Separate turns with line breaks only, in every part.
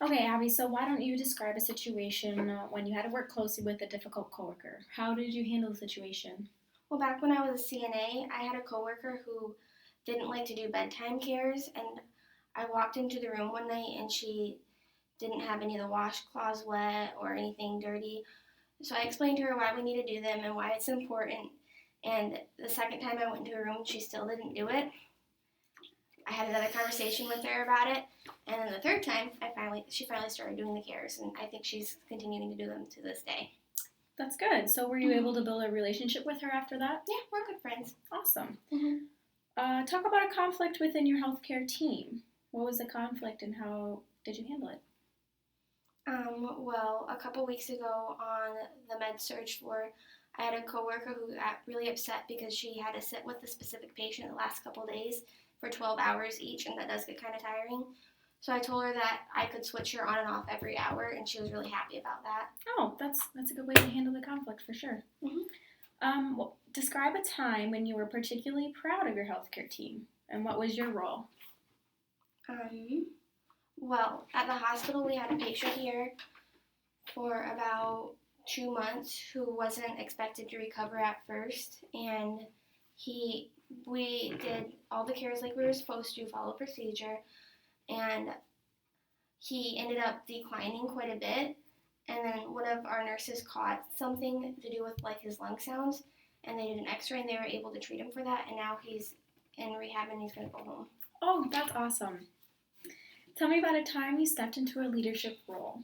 Okay, Abby, so why don't you describe a situation when you had to work closely with a difficult coworker? How did you handle the situation?
Well, back when I was a CNA, I had a coworker who didn't like to do bedtime cares, and I walked into the room one night and she didn't have any of the washcloths wet or anything dirty. So I explained to her why we need to do them and why it's important. And the second time I went into her room, she still didn't do it. I had another conversation with her about it, and then the third time, she finally started doing the cares, and I think she's continuing to do them to this day.
That's good. So were you able to build a relationship with her after that?
Yeah, we're good friends.
Awesome.
Mm-hmm.
Talk about a conflict within your healthcare team. What was the conflict and how did you handle it?
Well, a couple weeks ago on the med surge floor, I had a coworker who got really upset because she had to sit with a specific patient the last couple days for 12 hours each, and that does get kind of tiring. So I told her that I could switch her on and off every hour, and she was really happy about that.
Oh, that's a good way to handle the conflict for sure.
Mm-hmm.
Describe a time when you were particularly proud of your healthcare team and what was your role?
Um, well, at the hospital, we had a patient here for about 2 months who wasn't expected to recover at first, and he we did all the cares like we were supposed to, follow procedure, and he ended up declining quite a bit. And then one of our nurses caught something to do with like his lung sounds, and they did an X-ray and they were able to treat him for that. And now he's in rehab and he's gonna go home.
Oh, that's awesome. Tell me about a time you stepped into a leadership role.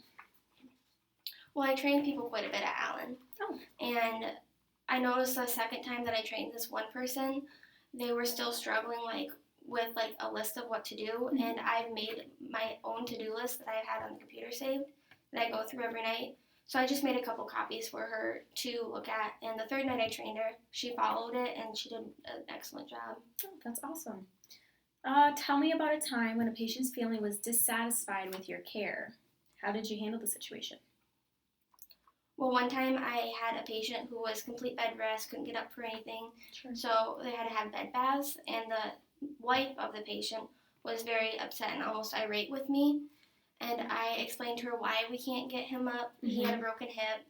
Well, I trained people quite a bit at Allen.
Oh.
And I noticed the second time that I trained this one person, they were still struggling with a list of what to do. Mm-hmm. And I've made my own to-do list that I've had on the computer saved that I go through every night. So I just made a couple copies for her to look at. And the third night I trained her, she followed it and she did an excellent job.
Oh, that's awesome. Tell me about a time when a patient's family was dissatisfied with your care. How did you handle the situation?
Well, one time I had a patient who was complete bed rest, couldn't get up for anything.
Sure.
So they had to have bed baths, and the wife of the patient was very upset and almost irate with me. And I explained to her why we can't get him up. Mm-hmm. He had a broken hip,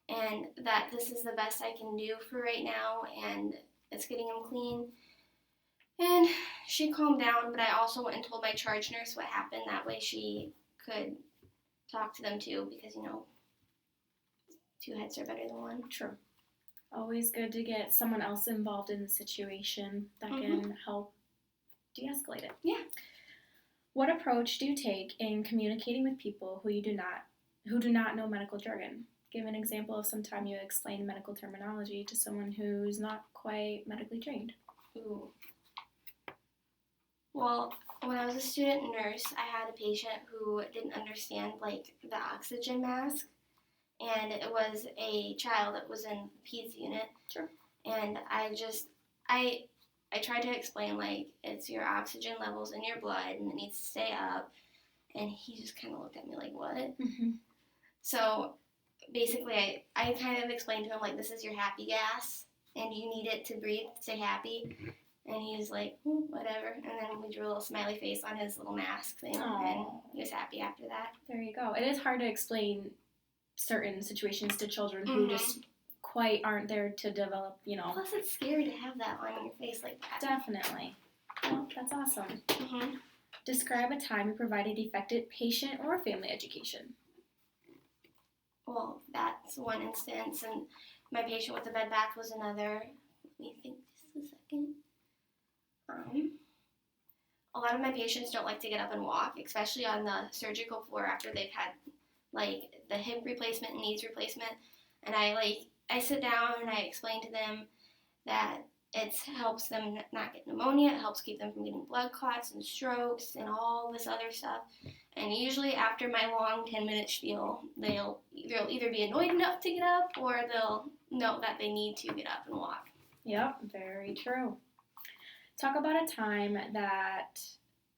and that this is the best I can do for right now, and it's getting him clean. And she calmed down, but I also went and told my charge nurse what happened. That way she could talk to them too, because, two heads are better than one.
True. Always good to get someone else involved in the situation that can help de-escalate it.
Yeah.
What approach do you take in communicating with people who do not know medical jargon? Give an example of some time you explained medical terminology to someone who's not quite medically trained.
Ooh. Well, when I was a student nurse, I had a patient who didn't understand the oxygen mask. And it was a child that was in the peds unit.
Sure.
And I tried to explain, it's your oxygen levels in your blood, and it needs to stay up. And he just kind of looked at me like, what?
Mm-hmm.
So, basically, I kind of explained to him, this is your happy gas, and you need it to breathe, to stay happy. And he was like, whatever. And then we drew a little smiley face on his little mask thing, and he was happy after that.
There you go. It is hard to explain certain situations to children who just quite aren't there to develop,
Plus, it's scary to have that on your face like that.
Definitely. Well, that's awesome.
Mm-hmm.
Describe a time you provided effective patient or family education.
Well, that's one instance, and my patient with the bed bath was another. Let me think just a second. A lot of my patients don't like to get up and walk, especially on the surgical floor after they've had the hip replacement and knees replacement, and I sit down and I explain to them that it helps them not get pneumonia, it helps keep them from getting blood clots and strokes and all this other stuff. And usually after my long 10-minute spiel, they'll either be annoyed enough to get up or they'll know that they need to get up and walk.
Yep, very true. Talk about a time that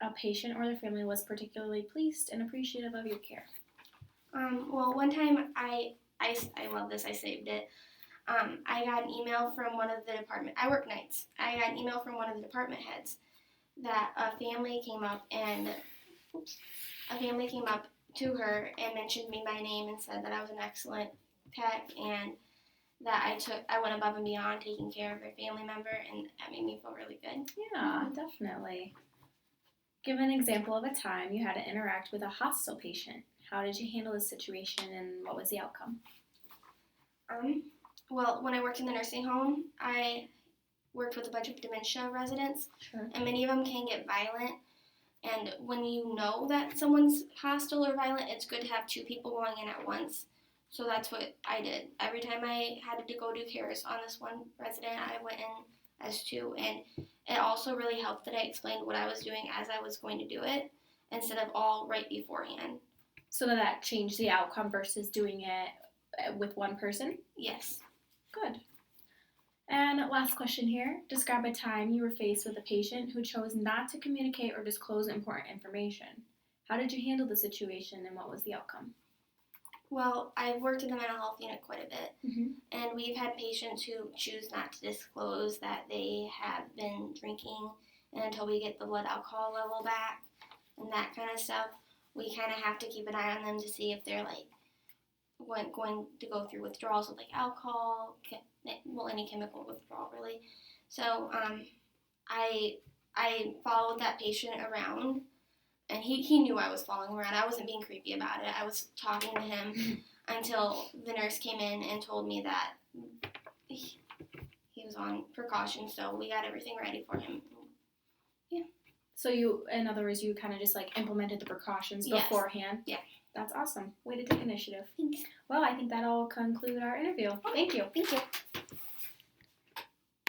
a patient or their family was particularly pleased and appreciative of your care.
Well, one time I love this, I saved it. I got an email from one of the department, I work nights. I got an email from one of the department heads that a family came up to her and mentioned me by name and said that I was an excellent tech and that I went above and beyond taking care of her family member, and that made me feel really good.
Yeah, definitely. Give an example of a time you had to interact with a hostile patient. How did you handle the situation and what was the outcome?
Well, when I worked in the nursing home, I worked with a bunch of dementia residents,
Sure.
and many of them can get violent. And when you know that someone's hostile or violent, it's good to have two people going in at once. So that's what I did. Every time I had to go do cares on this one resident, I went in as two. And it also really helped that I explained what I was doing as I was going to do it instead of all right beforehand.
So that changed the outcome versus doing it with one person?
Yes.
Good. And last question here. Describe a time you were faced with a patient who chose not to communicate or disclose important information. How did you handle the situation and what was the outcome?
Well, I've worked in the mental health unit quite a bit,
Mm-hmm.
and we've had patients who choose not to disclose that they have been drinking, and until we get the blood alcohol level back and that kind of stuff, we kind of have to keep an eye on them to see if they're like going to go through withdrawals with like alcohol, any chemical withdrawal really. So I followed that patient around, and he knew I was following him around. I wasn't being creepy about it. I was talking to him until the nurse came in and told me that he was on precaution, so we got everything ready for him. Yeah.
So you, in other words, you kind of just like implemented the precautions
Yes.
beforehand?
Yeah.
That's awesome. Way to take initiative.
Thanks.
Well, I think that'll conclude our interview. Thank you.
Thank you.